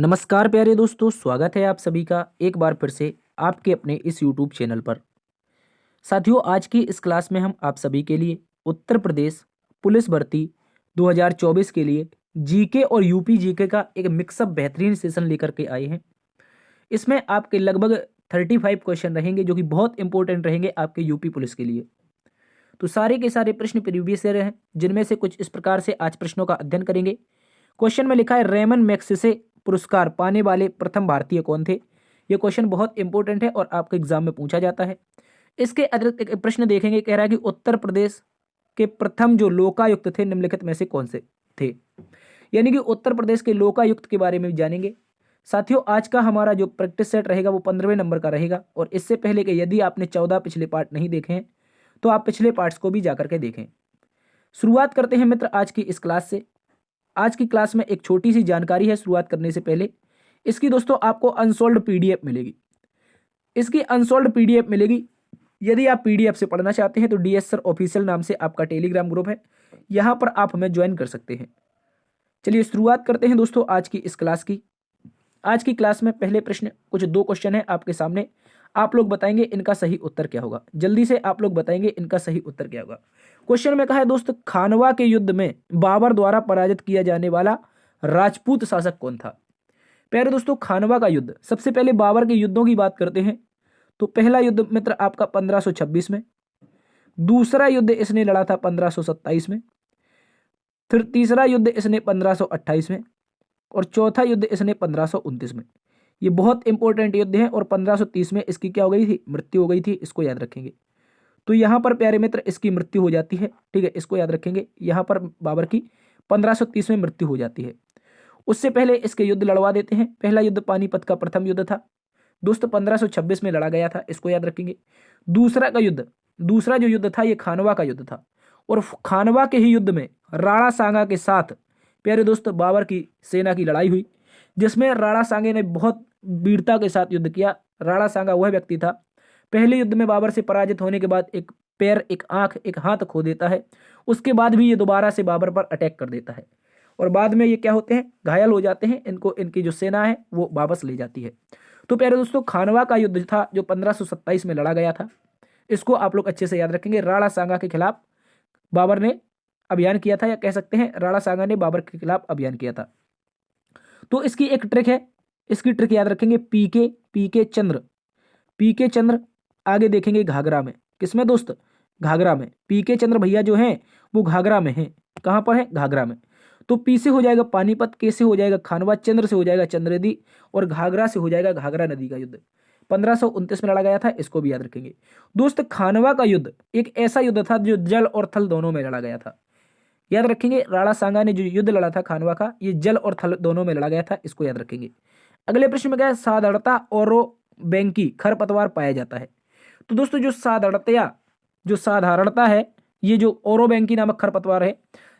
नमस्कार प्यारे दोस्तों, स्वागत है आप सभी का एक बार फिर से आपके अपने इस YouTube चैनल पर। साथियों, आज की इस क्लास में हम आप सभी के लिए उत्तर प्रदेश पुलिस भर्ती 2024 के लिए जीके और यूपी जीके का एक मिक्सअप बेहतरीन सेशन लेकर के आए हैं। इसमें आपके लगभग 35 क्वेश्चन रहेंगे जो कि बहुत इंपॉर्टेंट रहेंगे आपके यूपी पुलिस के लिए। तो सारे के सारे प्रश्न प्रीवियस ईयर हैं, जिनमें से कुछ इस प्रकार से आज प्रश्नों का अध्ययन करेंगे। क्वेश्चन में लिखा है रेमन मैग्सेसे पुरस्कार पाने वाले प्रथम भारतीय कौन थे। यह क्वेश्चन बहुत इंपॉर्टेंट है और आपके एग्जाम में पूछा जाता है। इसके अतिरिक्त एक प्रश्न देखेंगे, कह रहा है कि उत्तर प्रदेश के प्रथम जो लोकायुक्त थे निम्नलिखित में से कौन से थे, यानी कि उत्तर प्रदेश के लोकायुक्त के बारे में भी जानेंगे। साथियों, आज का हमारा जो प्रैक्टिस सेट रहेगा वो 15वें नंबर का रहेगा। और इससे पहले कि यदि आपने 14 पिछले पार्ट नहीं देखे हैं तो आप पिछले पार्ट्स को भी जाकर के देखें। शुरुआत करते हैं मित्र आज की इस क्लास से। आज की क्लास में एक छोटी सी जानकारी है शुरुआत करने से पहले। इसकी दोस्तों आपको अनसोल्ड पीडीएफ मिलेगी। इसकी अनसोल्ड पीडीएफ मिलेगी। यदि आप पीडीएफ से पढ़ना चाहते हैं तो डीएस सर ऑफिशियल नाम से आपका टेलीग्राम ग्रुप है, यहां पर आप हमें ज्वाइन कर सकते हैं। चलिए शुरुआत करते हैं दोस्तों आज की इस क्लास की। आज की क्लास में पहले प्रश्न, कुछ 2 क्वेश्चन है आपके सामने। आप लोग बताएंगे इनका सही उत्तर क्या होगा। जल्दी से आप लोग बताएंगे इनका सही उत्तर क्या होगा। क्वेश्चन में कहा है दोस्त, खानवा के युद्ध में बाबर द्वारा पराजित किया जाने वाला राजपूत शासक कौन था। प्यारे दोस्तों, खानवा का युद्ध, सबसे पहले बाबर के युद्धों की बात करते हैं तो पहला युद्ध मित्र आपका 1526 में, दूसरा युद्ध इसने लड़ा था 1527 में, फिर तीसरा युद्ध इसने 1528 में और चौथा युद्ध इसने 1529 में। ये बहुत इंपॉर्टेंट युद्ध है और 1530 में इसकी क्या हो गई थी, मृत्यु हो गई थी। इसको याद रखेंगे। तो यहां पर प्यारे मित्र इसकी मृत्यु हो जाती है, ठीक है, इसको याद रखेंगे। यहां पर बाबर की 1530 में मृत्यु हो जाती है। उससे पहले इसके युद्ध लड़वा देते हैं। पहला युद्ध पानीपत का प्रथम युद्ध था दोस्तों, 1526 में लड़ा गया था, इसको याद रखेंगे। दूसरा जो युद्ध था ये खानवा का युद्ध था और खानवा के ही युद्ध में राणा सांगा के साथ प्यारे दोस्त बाबर की सेना की लड़ाई हुई, जिसमें राणा सांगे ने बहुत वीरता के साथ युद्ध किया। राणा सांगा वह व्यक्ति था, पहले युद्ध में बाबर से पराजित होने के बाद एक पैर, एक आंख, एक हाथ खो देता है। उसके बाद भी ये दोबारा से बाबर पर अटैक कर देता है और बाद में ये क्या होते हैं, घायल हो जाते हैं। इनको, इनकी जो सेना है वो वापस ले जाती है। तो प्यारे दोस्तों, खानवा का युद्ध था जो 1527 में लड़ा गया था। इसको आप लोग अच्छे से याद रखेंगे। राणा सांगा के खिलाफ बाबर ने अभियान किया था, या कह सकते हैं राणा सांगा ने बाबर के खिलाफ अभियान किया था। तो इसकी एक ट्रिक है, इसकी ट्रिक याद रखेंगे, पीके चंद्र। आगे देखेंगे घाघरा में, किसमें दोस्त, घाघरा में। पीके चंद्र भैया जो हैं वो घाघरा में हैं। कहां पर है, घाघरा में। तो पी से हो जाएगा पानीपत, के से हो जाएगा खानवा, चंद्र से हो जाएगा चंद्रदी और घाघरा से हो जाएगा घाघरा नदी का युद्ध। 1529 में लड़ा गया था, इसको भी याद रखेंगे दोस्त। खानवा का युद्ध एक ऐसा युद्ध था जो जल और थल दोनों में लड़ा गया था। याद रखेंगे, राणा सांगा ने जो युद्ध लड़ा था खानवा का, ये जल और थल दोनों में लड़ा गया था, इसको याद रखेंगे। अगले प्रश्न में क्या है, साधारणता और बैंकी खरपतवार पाया जाता है। तो दोस्तों जो साधारणता है, ये जो ओरोबैंकी नामक खरपतवार है,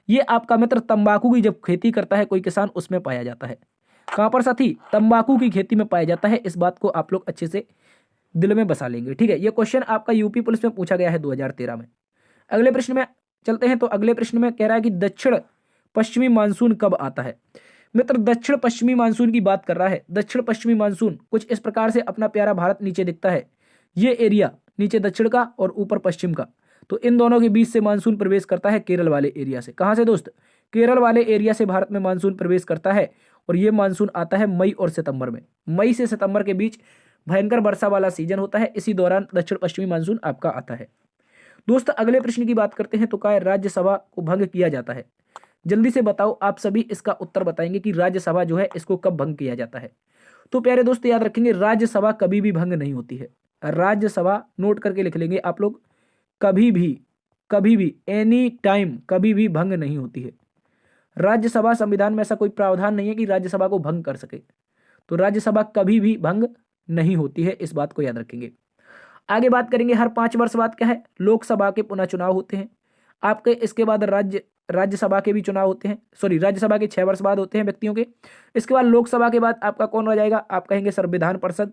ये आपका मित्र तंबाकू की जब खेती करता है कोई किसान, उसमें पाया जाता है। कहां पर साथी, तंबाकू की खेती में पाया जाता है। इस बात को आप लोग अच्छे से दिल में बसा लेंगे, ठीक है। ये क्वेश्चन आपका यूपी पुलिस में पूछा गया है 2013 में। अगले प्रश्न में चलते हैं। तो अगले प्रश्न में कह रहा है कि दक्षिण पश्चिमी मानसून कब आता है। मित्र दक्षिण पश्चिमी मानसून की बात कर रहा है। दक्षिण पश्चिमी मानसून कुछ इस प्रकार से अपना प्यारा भारत नीचे दिखता है। ये एरिया नीचे दक्षिण का और ऊपर पश्चिम का, तो इन दोनों के बीच से मानसून प्रवेश करता है केरल वाले एरिया से। कहां से दोस्त, केरल वाले एरिया से भारत में मानसून प्रवेश करता है और ये मानसून आता है मई और सितंबर में। मई से सितंबर के बीच भयंकर वर्षा वाला सीजन होता है, इसी दौरान दक्षिण पश्चिमी मानसून आपका आता है। दोस्त अगले प्रश्न की बात करते हैं। तो क्या राज्यसभा को भंग किया जाता है। जल्दी से बताओ, आप सभी इसका उत्तर बताएंगे कि राज्यसभा जो है इसको कब भंग किया जाता है। तो प्यारे दोस्त याद रखेंगे, राज्यसभा कभी भी भंग नहीं होती है। राज्यसभा नोट करके लिख लेंगे आप लोग, कभी भी एनी टाइम कभी भी भंग नहीं होती है। राज्यसभा, संविधान में ऐसा कोई प्रावधान नहीं है कि राज्यसभा को भंग कर सके। तो राज्यसभा कभी भी भंग नहीं होती है, इस बात को याद रखेंगे। आगे बात करेंगे, हर 5 वर्ष बाद क्या है, लोकसभा के पुनः चुनाव होते हैं आपके। इसके बाद राज्यसभा के भी चुनाव होते हैं, सॉरी राज्यसभा के 6 वर्ष बाद होते हैं व्यक्तियों के। इसके बाद लोकसभा के बाद आपका कौन रह जाएगा, आप कहेंगे सर विधान परिषद।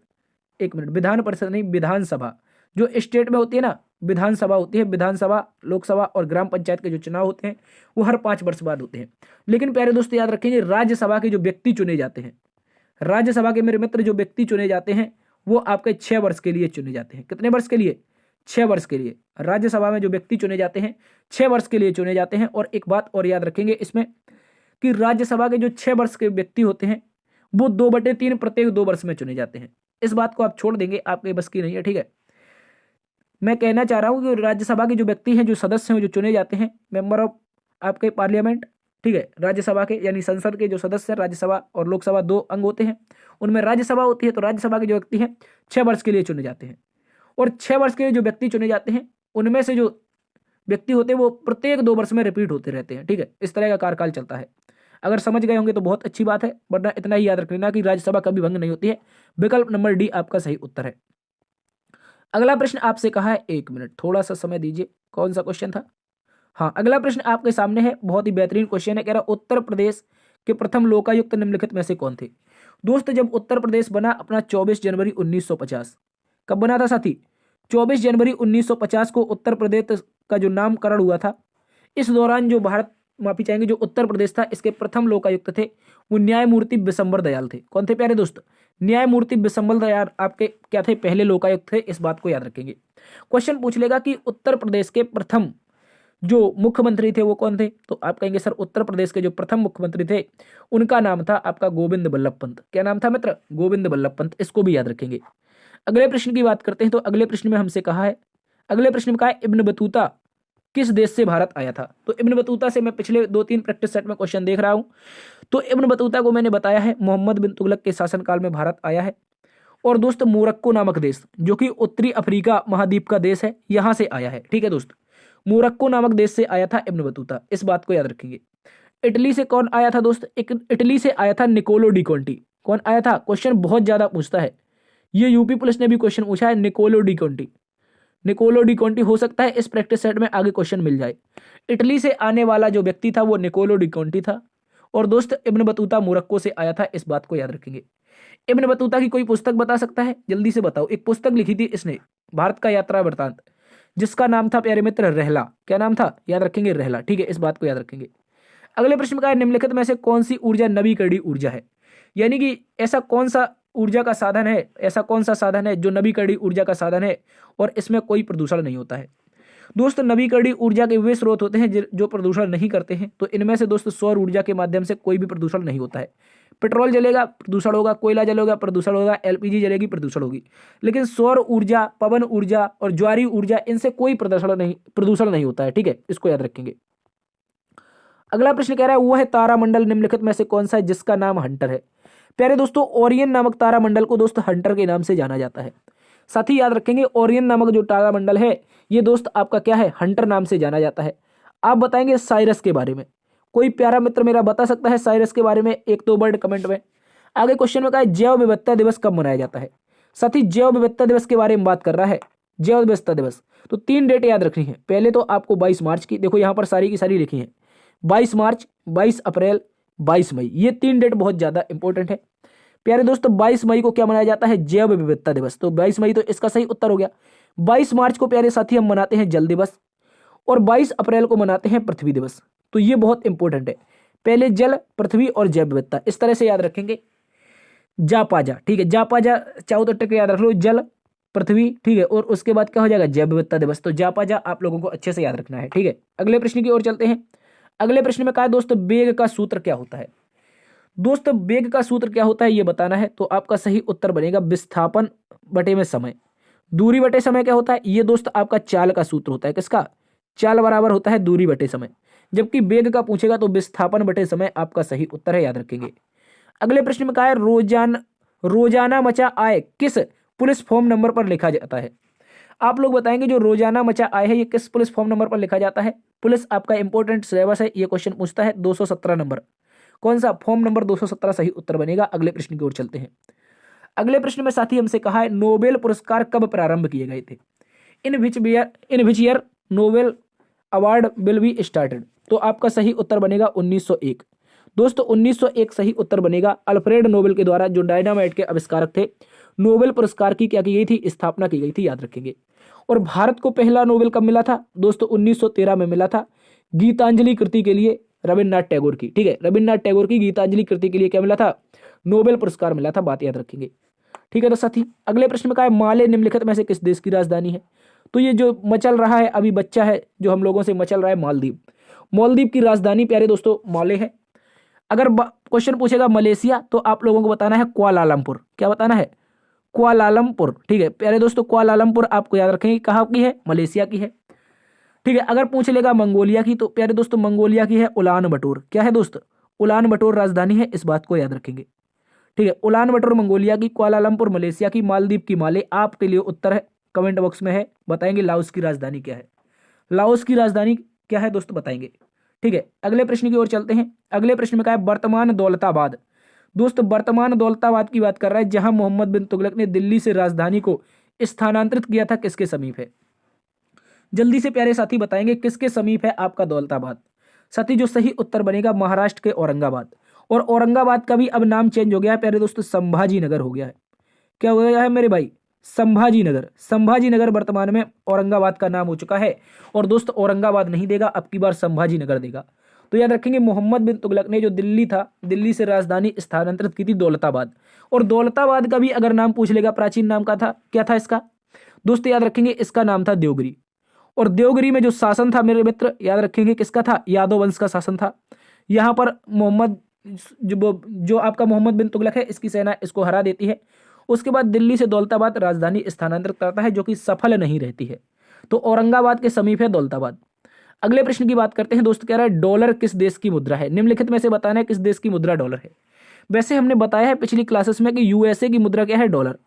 एक मिनट, विधान परिषद नहीं, विधानसभा। जो स्टेट में होती है ना, विधानसभा होती है। विधानसभा, लोकसभा और ग्राम पंचायत के जो चुनाव होते हैं वो हर 5 वर्ष बाद होते हैं। लेकिन प्यारे दोस्तों याद रखेंगे, राज्यसभा के जो व्यक्ति चुने जाते हैं, राज्यसभा के मेरे मित्र जो व्यक्ति चुने जाते हैं वो आपके 6 वर्ष के लिए चुने जाते हैं। कितने वर्ष के लिए? 6 वर्ष के लिए राज्यसभा में जो व्यक्ति चुने जाते हैं 6 वर्ष के लिए चुने जाते हैं। और एक बात और याद रखेंगे इसमें कि राज्यसभा के जो 6 वर्ष के व्यक्ति होते हैं वो 2/3 प्रत्येक 2 वर्ष में चुने जाते हैं। इस बात को आप छोड़ देंगे, आपके बस की नहीं है, ठीक है। मैं कहना चाह रहा हूं कि राज्यसभा के जो व्यक्ति हैं, जो सदस्य हैं, जो चुने जाते हैं, मेंबर ऑफ आपके पार्लियामेंट, ठीक है, राज्यसभा के यानी संसद के जो सदस्य, राज्यसभा और लोकसभा 2 अंग होते हैं, उनमें राज्यसभा होती है। तो राज्यसभा के जो व्यक्ति हैं 6 वर्ष के लिए चुने जाते हैं। और 6 वर्ष के लिए जो व्यक्ति चुने जाते हैं उनमें से जो व्यक्ति होते हैं वो प्रत्येक 2 वर्ष में रिपीट होते रहते हैं, ठीक है। इस तरह का कार्यकाल चलता है। अगर समझ गए होंगे तो बहुत अच्छी बात है, वरना इतना ही याद रख लेना कि राज्यसभा कभी भंग नहीं होती है। विकल्प नंबर डी आपका सही उत्तर है। अगला प्रश्न आपसे कहा है, 1 मिनट थोड़ा सा समय दीजिए, कौन सा क्वेश्चन था? हाँ, अगला प्रश्न आपके सामने है, बहुत ही बेहतरीन क्वेश्चन है। कह रहा उत्तर प्रदेश के प्रथम लोकायुक्त निम्नलिखित में से कौन थे? दोस्त, जब उत्तर प्रदेश बना अपना 24 जनवरी 1950, कब बना था साथी? 24 जनवरी 1950 को उत्तर प्रदेश का जो नामकरण हुआ था। इस दौरान जो माफी चाहेंगे, जो उत्तर प्रदेश था इसके प्रथम लोकायुक्त थे वो न्यायमूर्ति बिशंबर दयाल थे। कौन थे प्यारे दोस्त? न्यायमूर्ति बिशंबर दयाल आपके क्या थे? पहले लोकायुक्त थे। इस बात को याद रखेंगे। क्वेश्चन पूछ लेगा कि उत्तर प्रदेश के प्रथम जो मुख्यमंत्री थे वो कौन थे? तो आप कहेंगे सर उत्तर प्रदेश के जो प्रथम मुख्यमंत्री थे उनका नाम था आपका गोविंद बल्लभ पंत। क्या नाम था मित्र? गोविंद बल्लभ पंत। इसको भी याद रखेंगे। अगले प्रश्न की बात करते हैं। तो अगले प्रश्न में हमसे कहा है, अगले प्रश्न में कहा है इब्न बतूता किस देश से भारत आया था? तो इब्न बतूता से मैं पिछले 2-3 प्रैक्टिस सेट में क्वेश्चन देख रहा हूं। तो इब्न बतूता को मैंने बताया है मोहम्मद बिन तुगलक के शासनकाल में भारत आया है। और दोस्त मोरक्को नामक देश जो कि उत्तरी अफ्रीका महाद्वीप का देश है, यहां से आया है, ठीक है दोस्त। मोरक्को नामक देश से आया था इब्न बतूता। इस बात को याद रखेंगे। इटली से कौन आया था दोस्त? इटली से आया था निकोलो डी कॉन्टी। कौन आया था? क्वेश्चन बहुत ज्यादा पूछता है, ये यूपी पुलिस ने भी क्वेश्चन पूछा है, निकोलो डी कॉन्टी। निकोलो डी कॉन्टी हो सकता है इस प्रैक्टिस सेट में आगे क्वेश्चन मिल जाए। इटली से आने वाला जो व्यक्ति था वो निकोलो डी कॉन्टी था। और दोस्त इब्न बतूता मोरक्को से आया था। इस बात को याद रखेंगे। इब्न बतूता की कोई पुस्तक बता सकता है? जल्दी से बताओ। एक पुस्तक लिखी थी इसने, भारत का यात्रा वृत्तांत, जिसका नाम था प्यारे मित्र रहला। क्या नाम था? याद रखेंगे, रहला, ठीक है। इस बात को याद रखेंगे। अगले प्रश्न का है, निम्नलिखित में से कौन सी ऊर्जा नवीकरणीय ऊर्जा है? यानी कि ऐसा कौन सा ऊर्जा का साधन है, ऐसा कौन सा साधन है जो नवीकरणीय ऊर्जा का साधन है और इसमें कोई प्रदूषण नहीं होता है? दोस्त नवीकरणीय ऊर्जा के वे स्रोत होते हैं जो प्रदूषण नहीं करते हैं। तो इनमें से दोस्त सौर ऊर्जा के माध्यम से कोई भी प्रदूषण नहीं होता है। पेट्रोल जलेगा प्रदूषण होगा, कोयला जलेगा प्रदूषण होगा, एलपीजी जलेगी प्रदूषण होगी। लेकिन सौर ऊर्जा, पवन ऊर्जा और ज्वारीय ऊर्जा, इनसे कोई प्रदूषण नहीं होता है, ठीक है। इसको याद रखेंगे। अगला प्रश्न कह रहा है, वह तारामंडल निम्नलिखित में से कौन सा है जिसका नाम हंटर है? प्यारे दोस्तों, ओरियन नामक तारामंडल को दोस्त हंटर के नाम से जाना जाता है। साथ ही याद रखेंगे, ओरियन नामक जो तारामंडल है ये दोस्त आपका क्या है? हंटर नाम से जाना जाता है। आप बताएंगे साइरस के बारे में। कोई प्यारा मित्र मेरा बता सकता है साइरस के बारे में? 1-2 वर्ड कमेंट में। आगे क्वेश्चन में कहा है, जैव विविधता दिवस कब मनाया जाता है? साथ ही जैव विविधता दिवस के बारे में बात कर रहा है। जैव विविधता दिवस, तो 3 डेट याद रखनी है। पहले तो आपको 22 मार्च की, देखो यहाँ पर सारी की सारी लिखी है, 22 मार्च, 22 अप्रैल, 22 मई, ये 3 डेट बहुत ज्यादा इंपॉर्टेंट है प्यारे दोस्तों। 22 मई को क्या मनाया जाता है? जैव विविधता दिवस। तो 22 मई तो इसका सही उत्तर हो गया। 22 मार्च को प्यारे साथी हम मनाते हैं जल दिवस, और 22 अप्रैल को मनाते हैं पृथ्वी दिवस। तो ये बहुत इंपॉर्टेंट है। पहले जल, पृथ्वी और जैव विविधता, इस तरह से याद रखेंगे। जापाजा, ठीक है, जापाजा चाहो तो टिक याद रख लो, जल, पृथ्वी, ठीक है, और उसके बाद क्या हो जाएगा? जैव विविधता दिवस। तो जापाजा आप लोगों को अच्छे से याद रखना है, ठीक है। अगले प्रश्न की ओर चलते हैं। अगले प्रश्न में कहा है दोस्तों, वेग का सूत्र क्या होता है? दोस्तों वेग का सूत्र क्या होता है ये बताना है। तो आपका सही उत्तर बनेगा विस्थापन बटे में समय। दूरी बटे समय क्या होता है? ये दोस्त आपका चाल का सूत्र होता है। किसका? चाल बराबर होता है दूरी बटे समय। जबकि वेग का पूछेगा तो विस्थापन बटे समय आपका सही उत्तर है, याद रखेंगे। अगले प्रश्न में कहा है, रोजाना मचा आय किस पुलिस फॉर्म नंबर पर लिखा जाता है? आप लोग बताएंगे जो रोजाना मचा आय है ये किस पुलिस फॉर्म नंबर पर लिखा जाता है? पुलिस आपका इंपॉर्टेंट सिलेबस है, ये क्वेश्चन पूछता है 217 नंबर। कौन सा? फॉर्म नंबर 217 सही उत्तर बनेगा। अगले प्रश्न की ओर चलते हैं। अगले प्रश्न में साथी हमसे कहा है, नोबेल पुरस्कार कब प्रारंभ किए गए थे? In which year Nobel award will be started? तो आपका सही उत्तर बनेगा 1901। दोस्तों 1901 सही उत्तर बनेगा। अल्फ्रेड नोबेल के द्वारा, जो डायनामाइट के आविष्कारक थे, नोबेल पुरस्कार की क्या की गई थी? स्थापना की गई थी, याद रखेंगे। और भारत को पहला नोबेल कब मिला था? दोस्तों 1913 में मिला था, गीतांजलि कृति के लिए, रविन्द्रनाथ टैगोर की। ठीक है, रविन्द्रनाथ टैगोर की गीतांजलि कृति के लिए क्या मिला था? नोबेल पुरस्कार मिला था, बात याद रखेंगे। ठीक है, तो साथी अगले प्रश्न में कहा है माले निम्नलिखित में से किस देश की राजधानी है? तो ये जो मचल रहा है अभी बच्चा है जो हम लोगों से मचल रहा है, मालदीव। मालदीव की राजधानी प्यारे दोस्तों माले है। अगर क्वेश्चन पूछेगा मलेशिया तो आप लोगों को बताना है कुआलालंपुर। क्या बताना है? कुआलालंपुर। ठीक है प्यारे दोस्तों, कुआलालंपुर आपको याद रखेंगे कहाँ की है? मलेशिया की है। ठीक है, अगर पूछ लेगा मंगोलिया की तो प्यारे दोस्तों मंगोलिया की है उलान बटोर। क्या है दोस्त? उलान बटोर राजधानी है, इस बात को याद रखेंगे। ठीक है, उलान बटोर मंगोलिया की, कुआलालंपुर मलेशिया की, मालदीव की माले। आपके लिए उत्तर है कमेंट बॉक्स में है, बताएंगे लाओस की राजधानी क्या है। लाओस की राजधानी क्या है दोस्तों, बताएंगे। ठीक है, अगले प्रश्न की ओर चलते हैं। अगले प्रश्न में कहा है वर्तमान दौलताबाद। दोस्त वर्तमान दौलताबाद की बात कर रहा है, जहां मोहम्मद बिन तुगलक ने दिल्ली से राजधानी को स्थानांतरित किया था, किसके समीप है? जल्दी से प्यारे साथी बताएंगे किसके समीप है आपका दौलताबाद। साथी जो सही उत्तर बनेगा महाराष्ट्र के औरंगाबाद। और औरंगाबाद का भी अब नाम चेंज हो गया है प्यारे दोस्तों, संभाजी नगर हो गया है। क्या हो गया है मेरे भाई? संभाजी नगर। संभाजी नगर वर्तमान में औरंगाबाद का नाम हो चुका है। और दोस्त औरंगाबाद नहीं देगा, अब की बार संभाजी नगर देगा। तो याद रखेंगे मोहम्मद बिन तुगलक ने जो दिल्ली था, दिल्ली से राजधानी स्थानांतरित की थी दौलताबाद। और दौलताबाद का भी अगर नाम पूछ लेगा, प्राचीन नाम का था, क्या था इसका? दोस्त याद रखेंगे इसका नाम था देवगिरी। और देवगिरी में जो शासन था मेरे मित्र, याद रखेंगे किसका था? यादव वंश का शासन था। यहां पर मोहम्मद जो आपका मोहम्मद बिन तुगलक है, इसकी सेना इसको हरा देती है। उसके बाद दिल्ली से दौलताबाद राजधानी स्थानांतरित करता है, जो कि सफल नहीं रहती है। तो औरंगाबाद के समीप है दौलताबाद। अगले प्रश्न की बात करते हैं दोस्त, कह रहा है डॉलर किस देश की मुद्रा है? निम्नलिखित में से बताना है किस देश की मुद्रा डॉलर है। वैसे हमने बताया है पिछली क्लासेस में कि यूएसए की मुद्रा क्या है? डॉलर।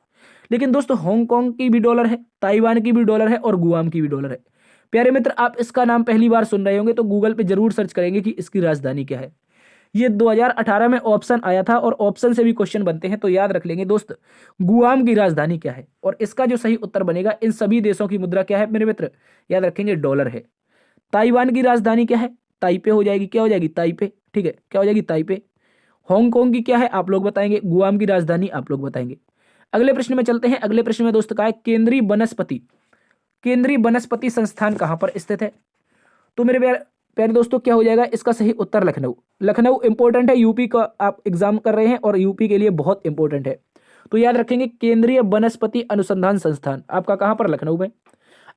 लेकिन दोस्तों हांगकांग की भी डॉलर है, ताइवान की भी डॉलर है और गुआम की भी डॉलर है। प्यारे मित्र आप इसका नाम पहली बार सुन रहे होंगे तो गूगल पे जरूर सर्च करेंगे कि इसकी राजधानी क्या है। ये 2018 में ऑप्शन आया था और ऑप्शन से भी क्वेश्चन बनते हैं, तो याद रख लेंगे दोस्त गुआम की राजधानी क्या है। और इसका जो सही उत्तर बनेगा, इन सभी देशों की मुद्रा क्या है मेरे मित्र? याद रखेंगे डॉलर है। ताइवान की राजधानी क्या है? ताइपे हो जाएगी। क्या हो जाएगी? ताइपे। ठीक है, क्या हो जाएगी? ताइपे। हांगकांग की क्या है आप लोग बताएंगे, गुआम की राजधानी आप लोग बताएंगे। अगले प्रश्न में चलते हैं। अगले प्रश्न में दोस्त का है केंद्रीय वनस्पति संस्थान कहां पर स्थित है? तो मेरे प्यारे दोस्तों क्या हो जाएगा इसका सही उत्तर? लखनऊ। लखनऊ इंपॉर्टेंट है, यूपी का आप एग्जाम कर रहे हैं और यूपी के लिए बहुत इंपॉर्टेंट है। तो याद रखेंगे केंद्रीय वनस्पति अनुसंधान संस्थान आपका कहां पर? लखनऊ में।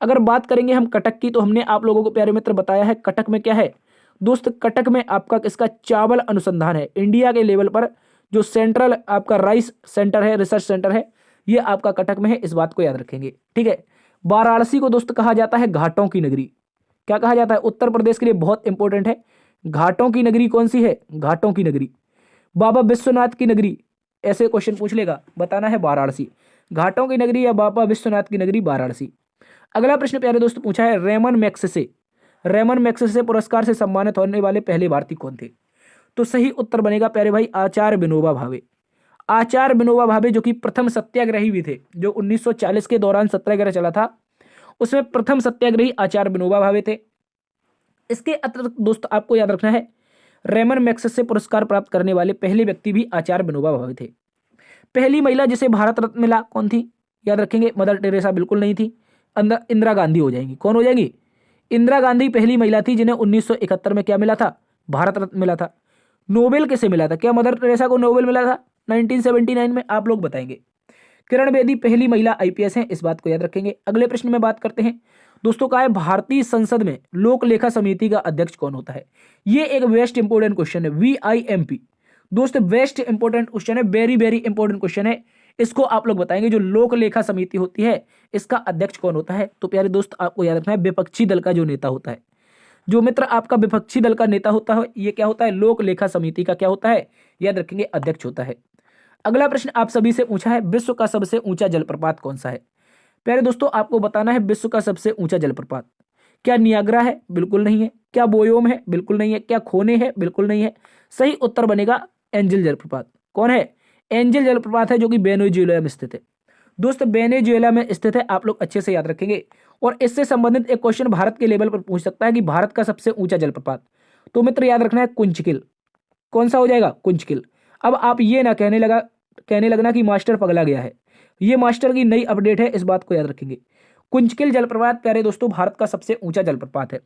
अगर बात करेंगे हम कटक की, तो हमने आप लोगों को प्यारे मित्र बताया है कटक में क्या है दोस्त? कटक में आपका किसका चावल अनुसंधान है। इंडिया के लेवल पर जो सेंट्रल आपका राइस सेंटर है, रिसर्च सेंटर है, ये आपका कटक में है, इस बात को याद रखेंगे। ठीक है, वाराणसी को दोस्त कहा जाता है घाटों की नगरी। क्या कहा जाता है? उत्तर प्रदेश के लिए बहुत इंपॉर्टेंट है। घाटों की नगरी कौन सी है? घाटों की नगरी। बाबा विश्वनाथ की नगरी, ऐसे क्वेश्चन पूछ लेगा, बताना है वाराणसी। घाटों की नगरी या बाबा विश्वनाथ की नगरी? वाराणसी। अगला प्रश्न प्यारे दोस्त पूछा है रेमन मैग्सेसे पुरस्कार से सम्मानित होने वाले पहले भारतीय कौन थे? तो सही उत्तर बनेगा प्यारे भाई आचार्य विनोबा भावे। आचार्य विनोबा भावे जो कि प्रथम सत्याग्रही भी थे, जो 1940 के दौरान सत्याग्रह चला था उसमें प्रथम सत्याग्रही आचार्य विनोबा भावे थे। इसके अतिरिक्त दोस्त आपको याद रखना है रेमन मैग्सेसे पुरस्कार प्राप्त करने वाले पहले व्यक्ति भी आचार्य विनोबा भावे थे। पहली महिला जिसे भारत रत्न मिला कौन थी? याद रखेंगे मदर टेरेसा बिल्कुल नहीं थी, इंदिरा गांधी हो जाएंगी। कौन हो जाएंगी? इंदिरा गांधी पहली महिला थी जिन्हें 1971 में क्या मिला था? भारत रत्न मिला था। नोबेल किसे मिला था? क्या मदर टेरेसा को नोबेल मिला था 1979 में? आप लोग बताएंगे। किरण बेदी पहली महिला आईपीएस हैं, इस बात को याद रखेंगे। अगले प्रश्न में बात करते हैं दोस्तों का है भारतीय संसद में लोक लेखा समिति का अध्यक्ष कौन होता है? ये एक वेस्ट इंपोर्टेंट क्वेश्चन है, VIMP दोस्त वेस्ट इंपोर्टेंट क्वेश्चन है, वेरी वेरी इंपोर्टेंट क्वेश्चन है। इसको आप लोग बताएंगे जो लोक लेखा समिति होती है इसका अध्यक्ष कौन होता है? तो प्यारे दोस्त आपको याद रखना है विपक्षी दल का जो नेता होता है, जो मित्र आपका विपक्षी दल का नेता होता है, ये क्या होता है? लोक लेखा समिति का क्या होता है? याद रखेंगे अध्यक्ष होता है। अगला प्रश्न आप सभी से पूछा है विश्व का सबसे ऊंचा जलप्रपात कौन सा है? प्यारे दोस्तों आपको बताना है विश्व का सबसे ऊंचा जलप्रपात। क्या नियाग्रा है? बिल्कुल नहीं है। क्या बोयोम है? बिल्कुल नहीं है। क्या खोने है? बिल्कुल नहीं है। सही उत्तर बनेगा एंजल जलप्रपात। कौन है? एंजल जलप्रपात है, जो कि वेनेजुएला में स्थित है। दोस्त वेनेजुएला में स्थित है, आप लोग अच्छे से याद रखेंगे। और इससे संबंधित एक क्वेश्चन भारत के लेवल पर पूछ सकता है कि भारत का सबसे ऊंचा जलप्रपात, तो मित्र याद रखना है कुंचकिल। कौन सा हो जाएगा? कुंचकिल। अब आप ये ना कहने लगना कि मास्टर पगला गया है, ये मास्टर की नई अपडेट है, इस बात को याद रखेंगे। कुंचकिल जलप्रपात प्यारे दोस्तों भारत का सबसे ऊंचा जलप्रपात है।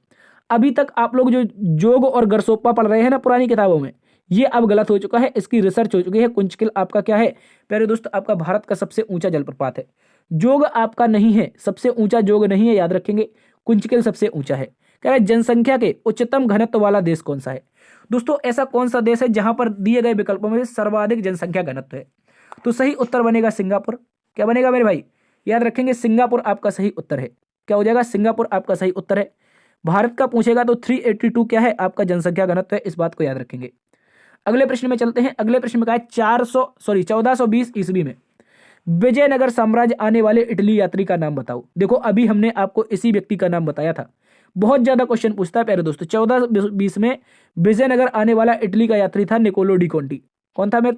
अभी तक आप लोग जो जोग और गरसोप्पा पढ़ रहे हैं ना पुरानी किताबों में, ये अब गलत हो चुका है, इसकी रिसर्च हो चुकी है। कुंचकिल आपका क्या है प्यारे दोस्त, आपका भारत का सबसे ऊंचा जलप्रपात है। जोग आपका नहीं है, सबसे ऊंचा जोग नहीं है, याद रखेंगे, कुंचकिल सबसे ऊंचा है। कह रहा है जनसंख्या के उच्चतम घनत्व वाला देश कौन सा है। दोस्तों ऐसा कौन सा देश है जहां पर दिए गए विकल्पों में सर्वाधिक जनसंख्या घनत्व है, तो सही उत्तर बनेगा सिंगापुर। क्या बनेगा मेरे भाई, याद रखेंगे, सिंगापुर आपका सही उत्तर है। क्या हो जाएगा, सिंगापुर आपका सही उत्तर है। भारत का पूछेगा तो 382 क्या है आपका जनसंख्या घनत्व है, इस बात को याद रखेंगे। अगले प्रश्न में चलते हैं। अगले प्रश्न में कहा है 1420 ईस्वी में विजयनगर साम्राज्य आने वाले इटली यात्री का नाम बताओ। देखो अभी हमने आपको इसी व्यक्ति का नाम बताया था, बहुत ज्यादा क्वेश्चन पूछता है प्यारे दोस्तों। 1420 में विजयनगर आने वाला इटली का यात्री था निकोलो डी कॉन्टी। कौन था, मेरे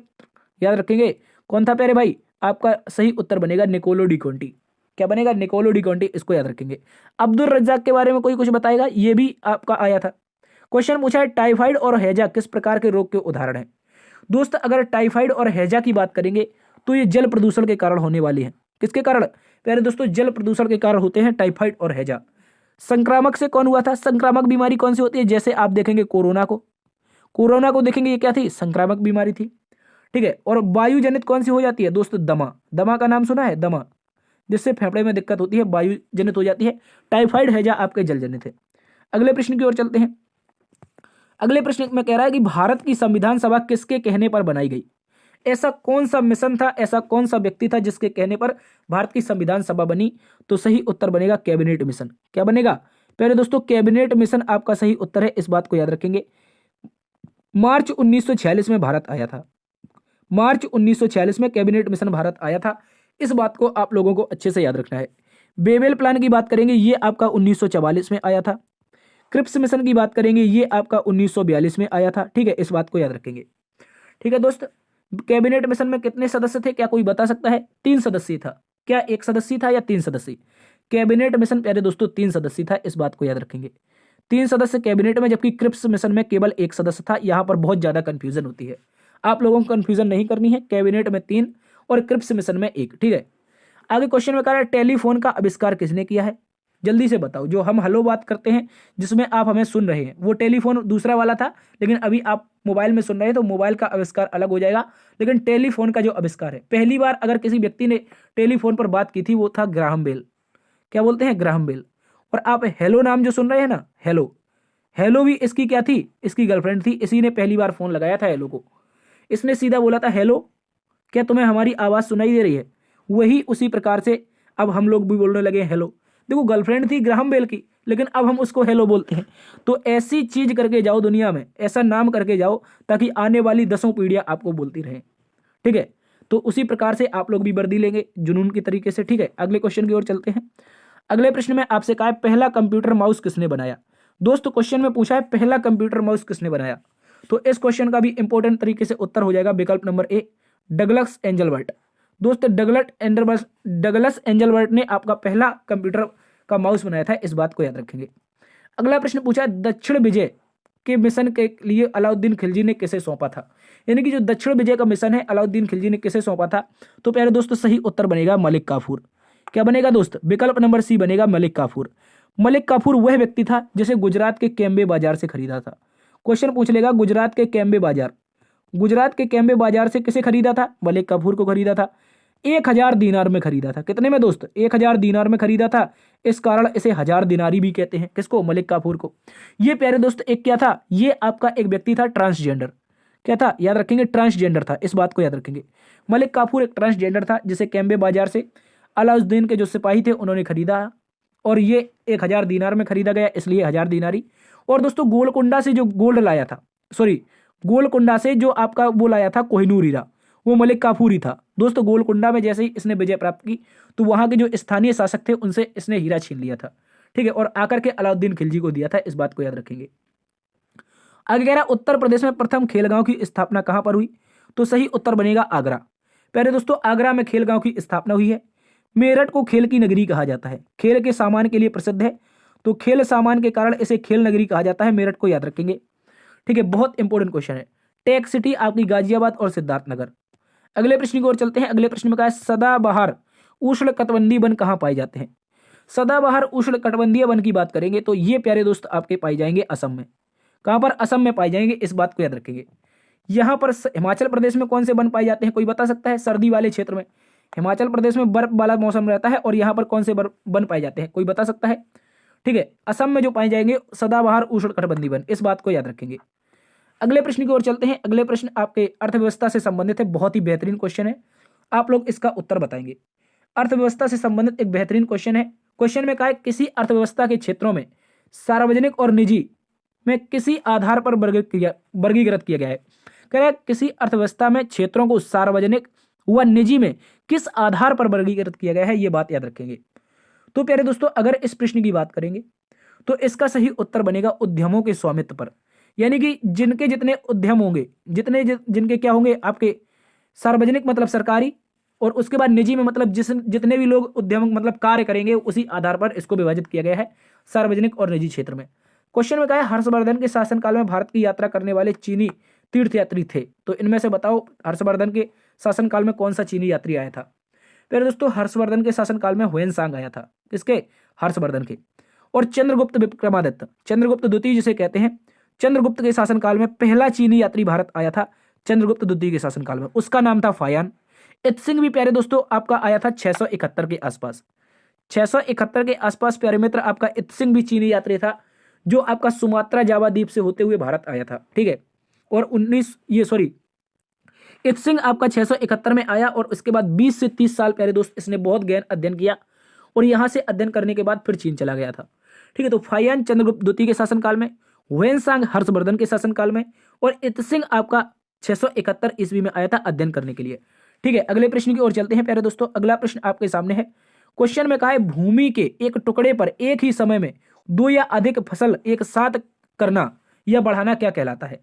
याद रखेंगे, कौन था प्यारे भाई, आपका सही उत्तर बनेगा निकोलो डी कॉन्टी। क्या बनेगा, निकोलो डी कॉन्टी, इसको याद रखेंगे। अब्दुल रज्जाक के बारे में कोई कुछ बताएगा, ये भी आपका आया था क्वेश्चन, पूछा है टाइफाइड और हैजा किस प्रकार के रोग के उदाहरण है। दोस्त अगर टाइफाइड और हैजा की बात करेंगे तो ये जल प्रदूषण के कारण होने वाली है। किसके कारण प्यारे दोस्तों, जल प्रदूषण के कारण होते हैं टाइफाइड और हैजा। संक्रामक से कौन हुआ था, संक्रामक बीमारी कौन सी होती है, जैसे आप देखेंगे कोरोना को देखेंगे, ये क्या थी, संक्रामक बीमारी थी। ठीक है, और वायु जनित कौन सी हो जाती है दोस्तों, दमा का नाम सुना है, दमा, जिससे फेफड़े में दिक्कत होती है, वायु जनित हो जाती है। टाइफाइड हैजा आपके जल जनित है। अगले प्रश्न की ओर चलते हैं। अगले प्रश्न में कह रहा है कि भारत की संविधान सभा किसके कहने पर बनाई गई। ऐसा कौन सा मिशन था, ऐसा कौन सा व्यक्ति था जिसके कहने पर भारत की संविधान सभा बनी, तो सही उत्तर बनेगा कैबिनेट मिशन। क्या बनेगा प्यारे दोस्तों, कैबिनेट मिशन आपका सही उत्तर है, इस बात को याद रखेंगे। मार्च 1946 में भारत आया था, मार्च 1946 में कैबिनेट मिशन भारत आया था, इस बात को आप लोगों को अच्छे से याद रखना है। बेबेल प्लान की बात करेंगे, ये आपका 1944 में आया था। क्रिप्स मिशन की बात करेंगे, ये आपका 1942 में आया था। ठीक है, इस बात को याद रखेंगे। ठीक है दोस्त, कैबिनेट मिशन में कितने सदस्य थे, क्या कोई बता सकता है, 3 सदस्य था। क्या 1 सदस्य था या 3 सदस्य, कैबिनेट मिशन प्यारे दोस्तों 3 सदस्य था, इस बात को याद रखेंगे। 3 सदस्य कैबिनेट में, जबकि क्रिप्स मिशन में केवल 1 सदस्य था। यहां पर बहुत ज्यादा कंफ्यूजन होती है, आप लोगों को कंफ्यूजन नहीं करनी है। कैबिनेट में 3 और क्रिप्स मिशन में 1। ठीक है, आगे क्वेश्चन में कह रहा है टेलीफोन का आविष्कार किसने किया है, जल्दी से बताओ। जो हम हेलो बात करते हैं जिसमें आप हमें सुन रहे हैं, वो टेलीफोन दूसरा वाला था, लेकिन अभी आप मोबाइल में सुन रहे हैं तो मोबाइल का आविष्कार अलग हो जाएगा। लेकिन टेलीफोन का जो आविष्कार है, पहली बार अगर किसी व्यक्ति ने टेलीफोन पर बात की थी वो था ग्राहम बेल। क्या बोलते हैं, ग्राहम बेल। और आप हेलो नाम जो सुन रहे हैं ना, हेलो, हेलो भी इसकी क्या थी, इसकी गर्लफ्रेंड थी। इसी ने पहली बार फोन लगाया था हेलो को, इसने सीधा बोला था हेलो, क्या तुम्हें हमारी आवाज सुनाई दे रही है। वही उसी प्रकार से अब हम लोग भी बोलने लगे हेलो। देखो गर्लफ्रेंड थी ग्राहम बेल की, लेकिन अब हम उसको हेलो बोलते हैं। तो ऐसी चीज करके जाओ दुनिया में, ऐसा नाम करके जाओ ताकि आने वाली 10 पीढ़ियां आपको बोलती रहें। ठीक है, तो उसी प्रकार से आप लोग भी वर्दी लेंगे जुनून की तरीके से। ठीक है, अगले क्वेश्चन की ओर चलते हैं। अगले प्रश्न में आपसे कहा है पहला कंप्यूटर माउस किसने बनाया। दोस्तों क्वेश्चन में पूछा है पहला कंप्यूटर माउस किसने बनाया, तो इस क्वेश्चन का भी इंपॉर्टेंट तरीके से उत्तर हो जाएगा विकल्प नंबर ए, डगलस एंजलबर्ट। दोस्तों डगलस एंजलबर्ट ने आपका पहला कंप्यूटर का माउस बनाया था, इस बात को याद रखेंगे। अगला प्रश्न पूछा है दक्षिण विजय के मिशन के लिए अलाउद्दीन खिलजी ने किसे सौंपा था। यानी कि जो दक्षिण विजय का मिशन है अलाउद्दीन खिलजी ने किसे सौंपा था, तो प्यारे दोस्तों सही उत्तर बनेगा मलिक काफूर। क्या बनेगा दोस्त, विकल्प नंबर सी बनेगा मलिक काफूर। मलिक काफूर वह व्यक्ति था जिसे गुजरात के कैम्बे बाजार से खरीदा था। क्वेश्चन पूछ लेगा गुजरात के कैम्बे बाजार से किसे खरीदा था, मलिक काफूर को खरीदा था। 1000 दीनार में खरीदा था। कितने में दोस्त, 1000 दीनार में खरीदा था। इस कारण इसे 1000 दीनारी भी कहते हैं। किसको, मलिक काफूर को। ये प्यारे दोस्त एक क्या था, ये आपका एक व्यक्ति था ट्रांसजेंडर। क्या था, याद रखेंगे, ट्रांसजेंडर था, इस बात को याद रखेंगे। मलिक काफूर एक ट्रांसजेंडर था जिसे कैम्बे बाजार से अलाउद्दीन के जो सिपाही थे उन्होंने खरीदा, और ये 1000 दीनार में खरीदा गया, इसलिए 1000 दीनारी। और दोस्तों गोलकुंडा से जो गोल्ड लाया था, गोलकुंडा से जो आपका वो लाया था कोहिनूर हीरा, वो मलिक काफूर ही था। दोस्तों गोलकुंडा में जैसे ही इसने विजय प्राप्त की तो वहां के जो स्थानीय शासक थे उनसे इसने हीरा छीन लिया था। ठीक है, और आकर के अलाउद्दीन खिलजी को दिया था, इस बात को याद रखेंगे। आगे कह रहा उत्तर प्रदेश में प्रथम खेलगांव की स्थापना कहां पर हुई, तो सही उत्तर बनेगा आगरा। पहले दोस्तों आगरा में खेलगांव की स्थापना हुई है। मेरठ को खेल की नगरी कहा जाता है, खेल के सामान के लिए प्रसिद्ध है, तो खेल सामान के कारण इसे खेल नगरी कहा जाता है। मेरठ को याद रखेंगे। ठीक है, बहुत इंपॉर्टेंट क्वेश्चन है। टेक सिटी आपकी गाजियाबाद और सिद्धार्थनगर। अगले प्रश्न की ओर चलते हैं। अगले प्रश्न में कहा है सदाबहार उष्ण कटिबंधीय वन कहां पाए जाते हैं। सदाबहार उष्ण कटिबंधीय वन की बात करेंगे तो ये प्यारे दोस्त आपके पाए जाएंगे असम में। कहां पर? असम में पाए जाएंगे, इस बात को याद रखेंगे। यहां पर हिमाचल प्रदेश में कौन से वन पाए जाते हैं, कोई बता सकता है? सर्दी वाले क्षेत्र में, हिमाचल प्रदेश में बर्फ वाला मौसम रहता है और यहां पर कौन से वन पाए जाते हैं, कोई बता सकता है? ठीक है, असम में जो पाए जाएंगे सदाबहार उष्ण कटिबंधीय वन, इस बात को याद रखेंगे। अगले प्रश्न की ओर चलते हैं। अगले प्रश्न आपके अर्थव्यवस्था से संबंधित है, बहुत ही बेहतरीन क्वेश्चन है, आप लोग इसका उत्तर बताएंगे। अर्थव्यवस्था से संबंधित एक बेहतरीन क्वेश्चन है। क्वेश्चन में कहा है किसी अर्थव्यवस्था के क्षेत्रों में सार्वजनिक और निजी में किसी आधार पर वर्गीकृत किया गया है। कह रहा है किसी अर्थव्यवस्था में क्षेत्रों को सार्वजनिक व निजी में किस आधार पर वर्गीकृत किया गया है, ये बात याद रखेंगे। तो प्यारे दोस्तों, अगर इस प्रश्न की बात करेंगे तो इसका सही उत्तर बनेगा उद्यमों के स्वामित्व पर। यानी कि जिनके जितने उद्यम होंगे, जिनके क्या होंगे आपके, सार्वजनिक मतलब सरकारी, और उसके बाद निजी में मतलब जितने भी लोग उद्यम मतलब कार्य करेंगे, उसी आधार पर इसको विभाजित किया गया है सार्वजनिक और निजी क्षेत्र में। क्वेश्चन में कहा है हर्षवर्धन के शासनकाल में भारत की यात्रा करने वाले चीनी तीर्थयात्री थे, तो इनमें से बताओ हर्षवर्धन के शासनकाल में कौन सा चीनी यात्री आया था। फिर दोस्तों, हर्षवर्धन के शासनकाल में हुएनसांग आया था, किसके? हर्षवर्धन के। और चंद्रगुप्त विक्रमादित्य, चंद्रगुप्त द्वितीय जिसे कहते हैं, चंद्रगुप्त के शासनकाल में पहला चीनी यात्री भारत आया था चंद्रगुप्त द्वितीय के शासनकाल में, उसका नाम था फायान। इत्सिंग भी प्यारे दोस्तों आपका आया था 671 के आसपास, 671 के आसपास प्यारे मित्र आपका इत्सिंग भी चीनी यात्री था, जो आपका सुमात्रा जावा द्वीप से होते हुए भारत आया था। ठीक है, और इत्सिंग आपका 671 में आया और उसके बाद 20 से 30 साल प्यारे दोस्त इसने बहुत गहन अध्ययन किया और यहां से अध्ययन करने के बाद फिर चीन चला गया था। ठीक है, तो फायान चंद्रगुप्त द्वितीय के शासनकाल में, हुएनसांग हर्षवर्धन के शासनकाल में, और इत्सिंग आपका 671 ईस्वी में आया था अध्ययन करने के लिए। ठीक है, अगले प्रश्न की ओर चलते हैं प्यारे दोस्तों। अगला प्रश्न आपके सामने है। क्वेश्चन में कहा है भूमि के एक टुकड़े पर एक ही समय में दो या अधिक फसल एक साथ करना या बढ़ाना क्या कहलाता है।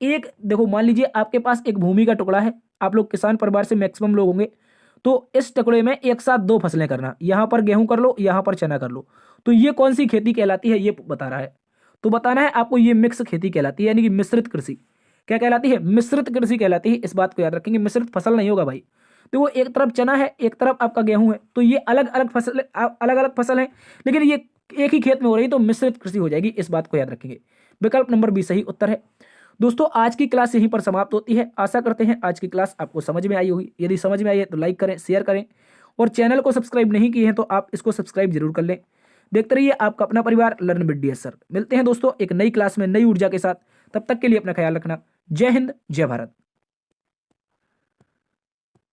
एक देखो, मान लीजिए आपके पास एक भूमि का टुकड़ा है, आप लोग किसान परिवार से मैक्सिमम लोग होंगे, तो इस टुकड़े में एक साथ दो फसलें करना, यहां पर गेहूं कर लो, यहां पर चना कर लो, तो ये कौन सी खेती कहलाती है, ये बता रहा है। तो बताना है आपको, ये मिक्स खेती कहलाती है, यानी कि मिश्रित कृषि। क्या कहलाती है? मिश्रित कृषि कहलाती है, इस बात को याद रखेंगे। मिश्रित फसल नहीं होगा भाई, तो वो एक तरफ चना है, एक तरफ आपका गेहूं है, तो ये अलग अलग फसल है, लेकिन ये एक ही खेत में हो रही है, तो मिश्रित कृषि हो जाएगी, इस बात को याद रखेंगे। विकल्प नंबर बी सही उत्तर है। दोस्तों, आज की क्लास यहीं पर समाप्त होती है। आशा करते हैं आज की क्लास आपको समझ में आई होगी। यदि समझ में आई है तो लाइक करें, शेयर करें, और चैनल को सब्सक्राइब नहीं किए हैं तो आप इसको सब्सक्राइब जरूर कर लें। देखते रहिए आपका अपना परिवार लर्न विद DS सर। मिलते हैं दोस्तों एक नई क्लास में नई ऊर्जा के साथ, तब तक के लिए अपना ख्याल रखना। जय हिंद, जय भारत।